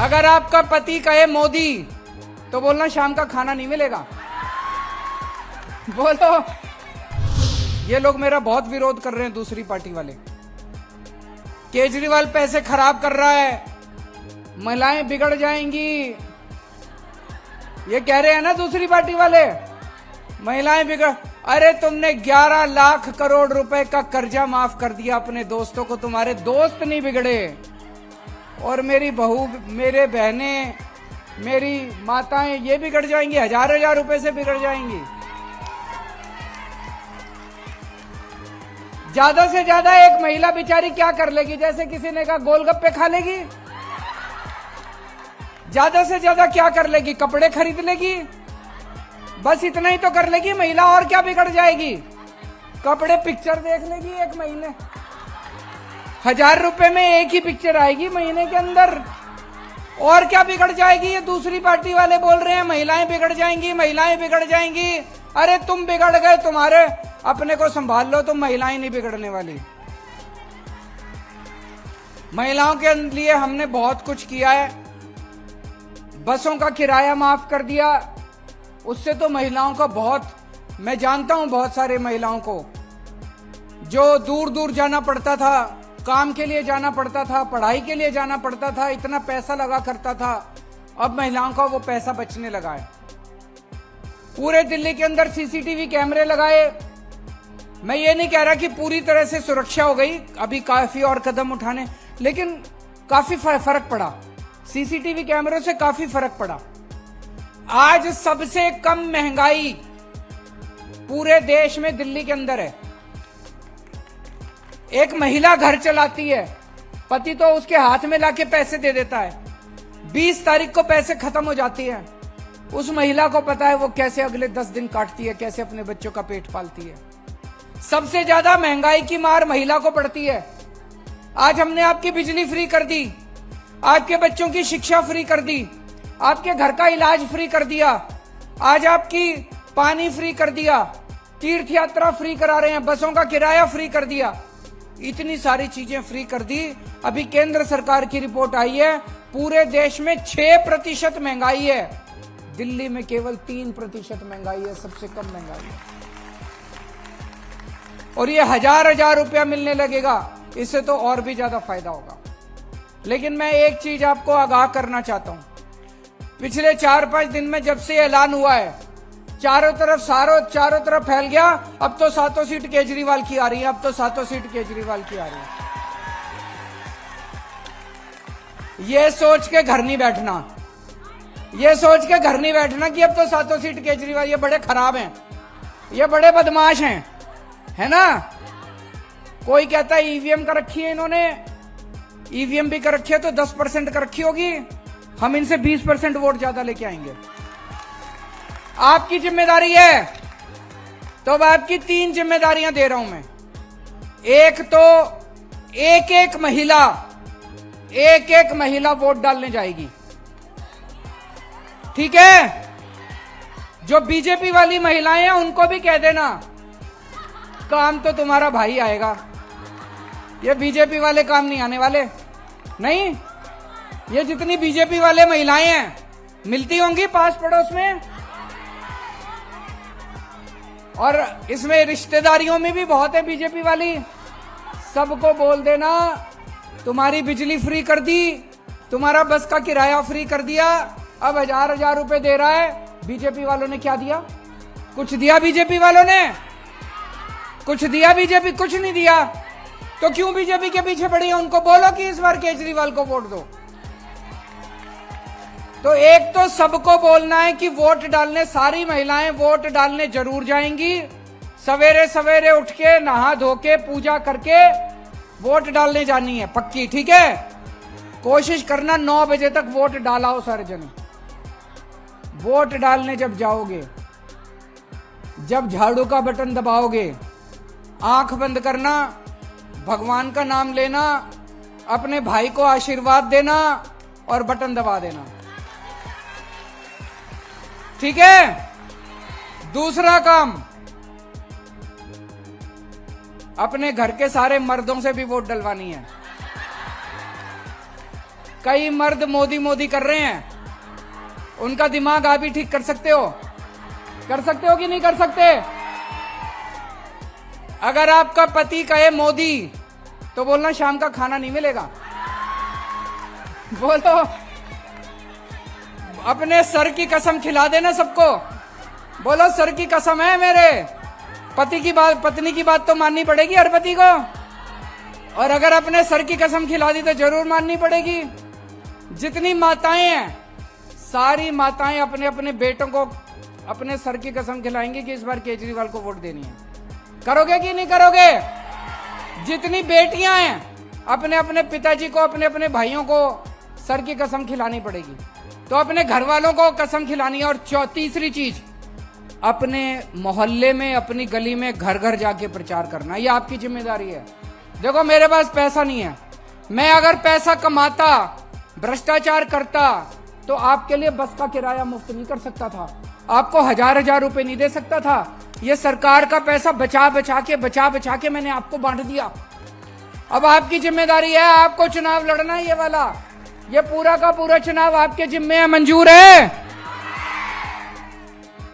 अगर आपका पति कहे मोदी तो बोलना शाम का खाना नहीं मिलेगा। बोलो। ये लोग मेरा बहुत विरोध कर रहे हैं, दूसरी पार्टी वाले। केजरीवाल पैसे खराब कर रहा है, महिलाएं बिगड़ जाएंगी, ये कह रहे हैं ना दूसरी पार्टी वाले, महिलाएं बिगड़। अरे तुमने 11 लाख करोड़ रुपए का कर्जा माफ कर दिया अपने दोस्तों को, तुम्हारे दोस्त नहीं बिगड़े। और मेरी बहू, मेरे बहनें, मेरी माताएं ये बिगड़ जाएंगी, हजार हजार रुपए से बिगड़ जाएंगी। ज्यादा से ज्यादा एक महिला बेचारी क्या कर लेगी? जैसे किसी ने कहा गोलगप्पे खा लेगी। ज्यादा से ज्यादा क्या कर लेगी? कपड़े खरीद लेगी, बस इतना ही तो कर लेगी महिला। और क्या बिगड़ जाएगी? कपड़े, पिक्चर देख लेगी एक महीने, 1000 रुपए में एक ही पिक्चर आएगी महीने के अंदर। और क्या बिगड़ जाएगी? ये दूसरी पार्टी वाले बोल रहे हैं महिलाएं बिगड़ जाएंगी, महिलाएं बिगड़ जाएंगी। अरे तुम बिगड़ गए, तुम्हारे अपने को संभाल लो, तुम महिलाएं नहीं बिगड़ने वाली। महिलाओं के लिए हमने बहुत कुछ किया है। बसों का किराया माफ कर दिया, उससे तो महिलाओं का बहुत, मैं जानता हूं बहुत सारे महिलाओं को जो दूर दूर जाना पड़ता था, काम के लिए जाना पड़ता था, पढ़ाई के लिए जाना पड़ता था, इतना पैसा लगा करता था। अब महिलाओं का वो पैसा बचने लगा है। पूरे दिल्ली के अंदर सीसीटीवी कैमरे लगाए। मैं ये नहीं कह रहा कि पूरी तरह से सुरक्षा हो गई, अभी काफी और कदम उठाने, लेकिन काफी फर्क पड़ा। सीसीटीवी कैमरों से काफी फर्क पड़ा। आज सबसे कम महंगाई पूरे देश में दिल्ली के अंदर है। एक महिला घर चलाती है, पति तो उसके हाथ में लाके पैसे दे देता है, 20 तारीख को पैसे खत्म हो जाती है। उस महिला को पता है वो कैसे अगले 10 दिन काटती है, कैसे अपने बच्चों का पेट पालती है। सबसे ज्यादा महंगाई की मार महिला को पड़ती है। आज हमने आपकी बिजली फ्री कर दी, आपके बच्चों की शिक्षा फ्री कर दी, आपके घर का इलाज फ्री कर दिया, आज आपकी पानी फ्री कर दिया, तीर्थ यात्रा फ्री करा रहे हैं, बसों का किराया फ्री कर दिया, इतनी सारी चीजें फ्री कर दी। अभी केंद्र सरकार की रिपोर्ट आई है, पूरे देश में 6% महंगाई है, दिल्ली में केवल 3% महंगाई है, सबसे कम महंगाई है। और ये हजार रुपया मिलने लगेगा, इससे तो और भी ज्यादा फायदा होगा। लेकिन मैं एक चीज आपको आगाह करना चाहता हूं, पिछले 4-5 दिन में जब से ऐलान हुआ है, चारों तरफ फैल गया, अब तो 7 सीट केजरीवाल की आ रही है, अब तो 7 सीट केजरीवाल की आ रही है। ये सोच के घर नहीं बैठना, ये सोच के घर नहीं बैठना कि अब तो 7 सीट केजरीवाल, ये बड़े खराब हैं, ये बड़े बदमाश हैं, है ना। कोई कहता है ईवीएम कर रखी है इन्होंने, ईवीएम भी कर रखी है तो 10% कर रखी होगी, हम इनसे 20% वोट ज्यादा लेके आएंगे। आपकी जिम्मेदारी है, तो अब आपकी 3 जिम्मेदारियां दे रहा हूं मैं। एक तो एक महिला वोट डालने जाएगी, ठीक है। जो बीजेपी वाली महिलाएं हैं उनको भी कह देना, काम तो तुम्हारा भाई आएगा, ये बीजेपी वाले काम नहीं आने वाले। नहीं, ये जितनी बीजेपी वाले महिलाएं हैं मिलती होंगी पास पड़ोस में, और इसमें रिश्तेदारियों में भी बहुत है बीजेपी वाली। सबको बोल देना तुम्हारी बिजली फ्री कर दी, तुम्हारा बस का किराया फ्री कर दिया, अब हजार रुपए दे रहा है। बीजेपी वालों ने क्या दिया? कुछ दिया बीजेपी वालों ने? कुछ दिया बीजेपी? कुछ नहीं दिया। तो क्यों बीजेपी के पीछे पड़ी है? उनको बोलो कि इस बार केजरीवाल को वोट दो। तो एक तो सबको बोलना है कि वोट डालने, सारी महिलाएं वोट डालने जरूर जाएंगी, सवेरे सवेरे उठ के नहा धो के पूजा करके वोट डालने जानी है, पक्की, ठीक है। कोशिश करना 9 बजे तक वोट डालाओ सारे जने। वोट डालने जब जाओगे, जब झाड़ू का बटन दबाओगे, आंख बंद करना, भगवान का नाम लेना, अपने भाई को आशीर्वाद देना और बटन दबा देना, ठीक है। दूसरा काम, अपने घर के सारे मर्दों से भी वोट डलवानी है। कई मर्द मोदी मोदी कर रहे हैं, उनका दिमाग आप ही ठीक कर सकते हो? कर सकते हो कि नहीं कर सकते? अगर आपका पति कहे मोदी तो बोलना शाम का खाना नहीं मिलेगा। बोलो, अपने सर की कसम खिला देना सबको। बोलो सर की कसम है, मेरे पत्नी की बात तो माननी पड़ेगी हर पति को, और अगर अपने सर की कसम खिला दी तो जरूर माननी पड़ेगी। जितनी माताएं हैं, सारी माताएं अपने अपने बेटों को अपने सर की कसम खिलाएंगी कि इस बार केजरीवाल को वोट देनी है। करोगे कि नहीं करोगे? जितनी बेटियां हैं, अपने अपने पिताजी को, अपने अपने भाइयों को सर की कसम खिलानी पड़ेगी। तो अपने घर वालों को कसम खिलानी है। और तीसरी चीज, अपने मोहल्ले में, अपनी गली में, घर घर जाके प्रचार करना, ये आपकी जिम्मेदारी है। देखो, मेरे पास पैसा नहीं है, मैं अगर पैसा कमाता, भ्रष्टाचार करता, तो आपके लिए बस का किराया मुफ्त नहीं कर सकता था, आपको हजार रुपए नहीं दे सकता था। ये सरकार का पैसा बचा बचा के मैंने आपको बांट दिया। अब आपकी जिम्मेदारी है, आपको चुनाव लड़ना है। ये वाला, ये पूरा का पूरा चुनाव आपके जिम्मे है। मंजूर है?